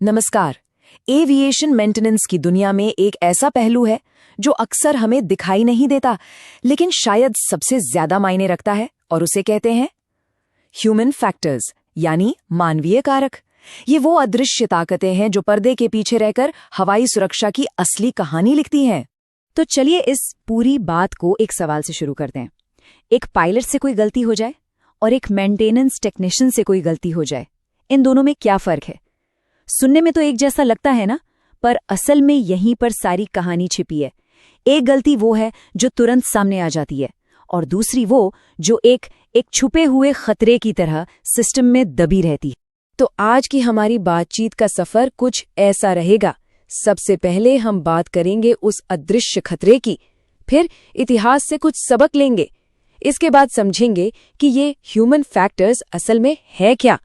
नमस्कार। Aviation maintenance की दुनिया में एक ऐसा पहलू है जो अक्सर हमें दिखाई नहीं देता, लेकिन शायद सबसे ज्यादा मायने रखता है, और उसे कहते हैं ह्यूमन फैक्टर्स, यानी मानवीय कारक। ये वो अदृश्य ताकतें हैं जो पर्दे के पीछे रहकर हवाई सुरक्षा की असली कहानी लिखती हैं। तो चलिए इस पूरी बात को एक सवाल से शुरू करते हैं। एक पायलट से कोई गलती हो जाए और एक मेंटेनेंस टेक्नीशियन से कोई गलती हो जाए, इन दोनों में क्या फर्क है? सुनने में तो एक जैसा लगता है ना, पर असल में यहीं पर सारी कहानी छिपी है। एक गलती वो है जो तुरंत सामने आ जाती है, और दूसरी वो जो एक छुपे हुए खतरे की तरह सिस्टम में दबी रहती है। तो आज की हमारी बातचीत का सफर कुछ ऐसा रहेगा। सबसे पहले हम बात करेंगे उस अदृश्य खतरे की, फिर इतिहास से कुछ सबक लेंगे, इसके बाद समझेंगे कि ये ह्यूमन फैक्टर्स असल में है क्या,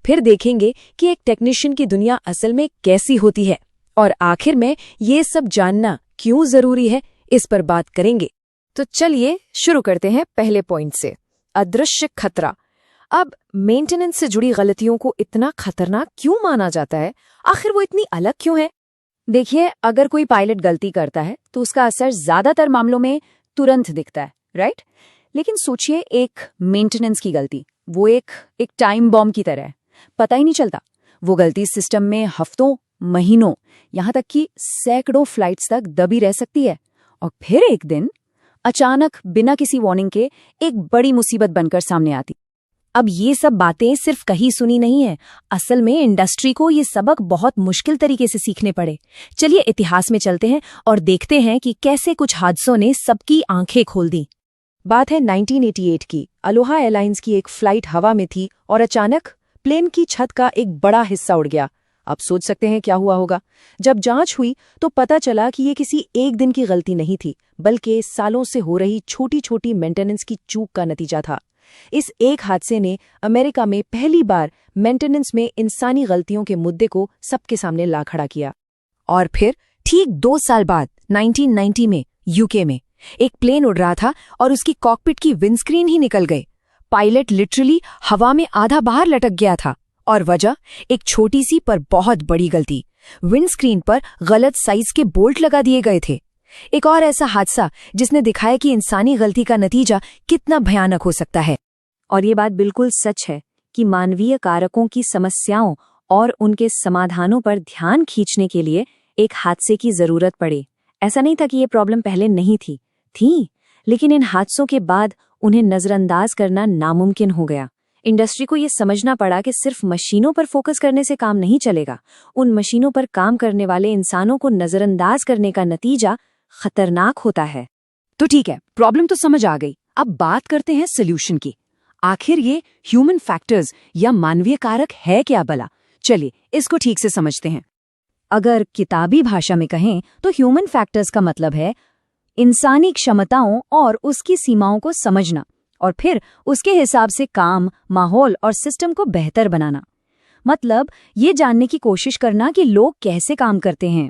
फिर देखेंगे कि एक टेक्नीशियन की दुनिया असल में कैसी होती है, और आखिर में ये सब जानना क्यों जरूरी है, इस पर बात करेंगे। तो चलिए शुरू करते हैं पहले पॉइंट से, अदृश्य खतरा। अब मेंटेनेंस से जुड़ी गलतियों को इतना खतरनाक क्यों माना जाता है? आखिर वो इतनी अलग क्यों है? देखिए, अगर कोई पायलट गलती करता है तो उसका असर ज्यादातर मामलों में तुरंत दिखता है, राइट? लेकिन सोचिए एक मेंटेनेंस की गलती, वो एक टाइम बॉम्ब की तरह है। पता ही नहीं चलता। वो गलती सिस्टम में हफ्तों, महीनों, यहां तक कि सैकड़ों फ्लाइट्स तक दबी रह सकती है, और फिर एक दिन अचानक बिना किसी वार्निंग के एक बड़ी मुसीबत बनकर सामने आती। अब ये सब बातें सिर्फ कहीं सुनी नहीं है, असल में इंडस्ट्री को ये सबक बहुत मुश्किल तरीके से सीखने पड़े। चलिए इतिहास में चलते हैं और देखते हैं कि कैसे कुछ हादसों ने सबकी आंखें खोल दी। बात है 1988 की। अलोहा एयरलाइंस की एक फ्लाइट हवा में थी और अचानक प्लेन की छत का एक बड़ा हिस्सा उड़ गया। आप सोच सकते हैं क्या हुआ होगा। जब जांच हुई तो पता चला कि ये किसी एक दिन की गलती नहीं थी, बल्कि सालों से हो रही छोटी छोटी मेंटेनेंस की चूक का नतीजा था। इस एक हादसे ने अमेरिका में पहली बार मेंटेनेंस में इंसानी गलतियों के मुद्दे को सबके सामने ला खड़ा किया। और फिर ठीक 2 साल बाद 1990 में यूके में एक प्लेन उड़ रहा था और उसकी कॉकपिट की विंडस्क्रीन ही निकल गई। पायलट लिटरली हवा में आधा बाहर लटक गया था, और वजह एक छोटी सी पर बहुत बड़ी गलती। विंडस्क्रीन पर गलत साइज के बोल्ट लगा दिए गए थे। एक और ऐसा हादसा जिसने दिखाया कि इंसानी गलती का नतीजा कितना भयानक हो सकता है। और ये बात बिल्कुल सच है कि मानवीय कारकों की समस्याओं और उनके समाधानों पर ध्यान खींचने के लिए एक हादसे की जरूरत पड़े। ऐसा नहीं था कि ये प्रॉब्लम पहले नहीं थी, लेकिन इन हादसों के बाद उन्हें नजरअंदाज करना नामुमकिन हो गया। इंडस्ट्री को ये समझना पड़ा कि सिर्फ मशीनों पर फोकस करने से काम नहीं चलेगा। उन मशीनों पर काम करने वाले इंसानों को नजरअंदाज करने का नतीजा खतरनाक होता है। तो ठीक है, प्रॉब्लम तो समझ आ गई। अब बात करते हैं सोल्यूशन की। आखिर ये ह्यूमन फैक्टर्स या मानवीय कारक है क्या भला? चलिए इसको ठीक से समझते हैं। अगर किताबी भाषा में कहें तो ह्यूमन फैक्टर्स का मतलब है इंसानी क्षमताओं और उसकी सीमाओं को समझना, और फिर उसके हिसाब से काम, माहौल और सिस्टम को बेहतर बनाना। मतलब ये जानने की कोशिश करना कि लोग कैसे काम करते हैं,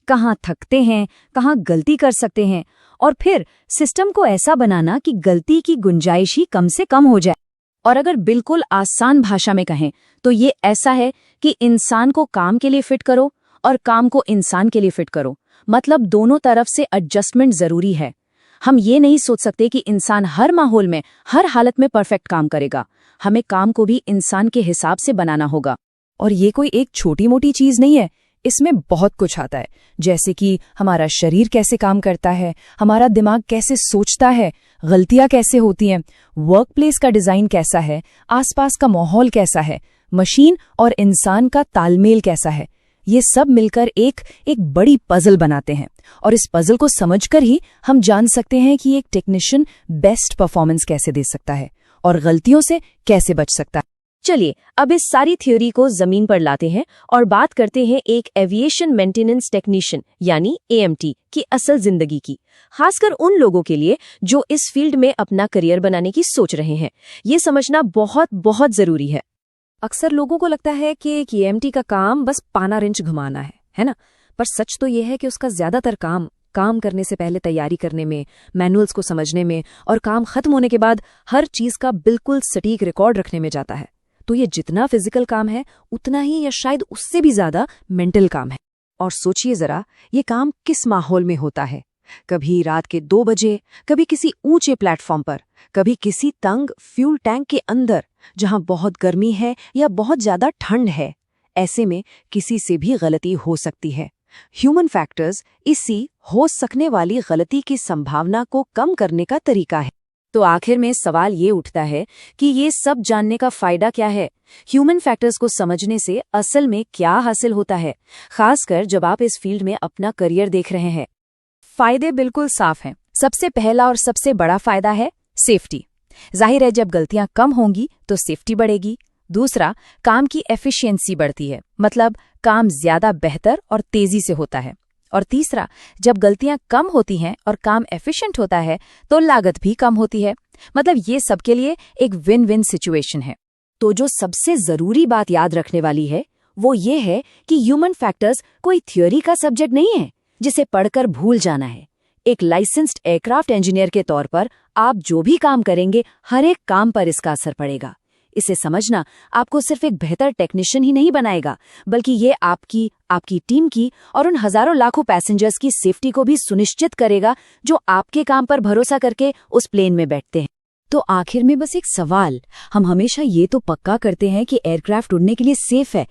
कहाँ थकते हैं, कहाँ गलती कर सकते हैं, और फिर सिस्टम को ऐसा बनाना कि गलती की गुंजाइश ही कम से कम हो जाए। और अगर बिल्कुल आसान भाषा में कहें तो ये ऐसा है कि इंसान को काम के लिए फिट करो और काम को इंसान के लिए फिट करो। मतलब दोनों तरफ से एडजस्टमेंट जरूरी है। हम ये नहीं सोच सकते कि इंसान हर माहौल में, हर हालत में परफेक्ट काम करेगा। हमें काम को भी इंसान के हिसाब से बनाना होगा। और ये कोई एक छोटी मोटी चीज नहीं है, इसमें बहुत कुछ आता है, जैसे कि हमारा शरीर कैसे काम करता है, हमारा दिमाग कैसे सोचता है, गलतियां कैसे होती हैं, वर्क प्लेस का डिजाइन कैसा है, आसपास का माहौल कैसा है, मशीन और इंसान का तालमेल कैसा है। ये सब मिलकर एक बड़ी पजल बनाते हैं, और इस पजल को समझकर ही हम जान सकते हैं कि एक टेक्नीशियन बेस्ट परफॉर्मेंस कैसे दे सकता है और गलतियों से कैसे बच सकता है। चलिए अब इस सारी थ्योरी को जमीन पर लाते हैं और बात करते हैं एक एविएशन मेंटेनेंस टेक्नीशियन यानी एएमटी की असल जिंदगी की, खासकर उन लोगों के लिए जो इस फील्ड में अपना करियर बनाने की सोच रहे हैं। ये समझना बहुत बहुत जरूरी है। अक्सर लोगों को लगता है कि एक एएमटी का काम बस पाना रिंच घुमाना है ना? पर सच तो ये है कि उसका ज्यादातर काम करने से पहले तैयारी करने में, मैनुअल्स को समझने में और काम खत्म होने के बाद हर चीज का बिल्कुल सटीक रिकॉर्ड रखने में जाता है। तो ये जितना फिजिकल काम है उतना ही या शायद उससे भी ज्यादा मेंटल काम है। और सोचिए जरा, ये काम किस माहौल में होता है। कभी रात के 2 बजे, कभी किसी ऊंचे प्लेटफॉर्म पर, कभी किसी तंग फ्यूल टैंक के अंदर जहां बहुत गर्मी है या बहुत ज्यादा ठंड है। ऐसे में किसी से भी गलती हो सकती है। ह्यूमन फैक्टर्स इसी हो सकने वाली गलती की संभावना को कम करने का तरीका है। तो आखिर में सवाल ये उठता है कि ये सब जानने का फायदा क्या है? ह्यूमन फैक्टर्स को समझने से असल में क्या हासिल होता है, खासकर जब आप इस फील्ड में अपना करियर देख रहे हैं? फायदे बिल्कुल साफ हैं। सबसे पहला और सबसे बड़ा फायदा है सेफ्टी। जाहिर है, जब गलतियां कम होंगी तो सेफ्टी बढ़ेगी। दूसरा, काम की एफिशिएंसी बढ़ती है, मतलब काम ज्यादा बेहतर और तेजी से होता है। और तीसरा, जब गलतियां कम होती हैं और काम एफिशिएंट होता है तो लागत भी कम होती है। मतलब ये सबके लिए एक विन विन सिचुएशन है। तो जो सबसे जरूरी बात याद रखने वाली है वो ये है कि ह्यूमन फैक्टर्स कोई थ्योरी का सब्जेक्ट नहीं है जिसे पढ़कर भूल जाना है। एक लाइसेंस्ड एयरक्राफ्ट इंजीनियर के तौर पर आप जो भी काम करेंगे, हर एक काम पर इसका असर पड़ेगा। इसे समझना आपको सिर्फ एक बेहतर टेक्नीशियन ही नहीं बनाएगा, बल्कि ये आपकी टीम की और उन हजारों लाखों पैसेंजर्स की सेफ्टी को भी सुनिश्चित करेगा जो आपके काम पर भरोसा करके उस प्लेन में बैठते हैं। तो आखिर में बस एक सवाल, हम हमेशा ये तो पक्का करते हैं कि एयरक्राफ्ट उड़ने के लिए सेफ है,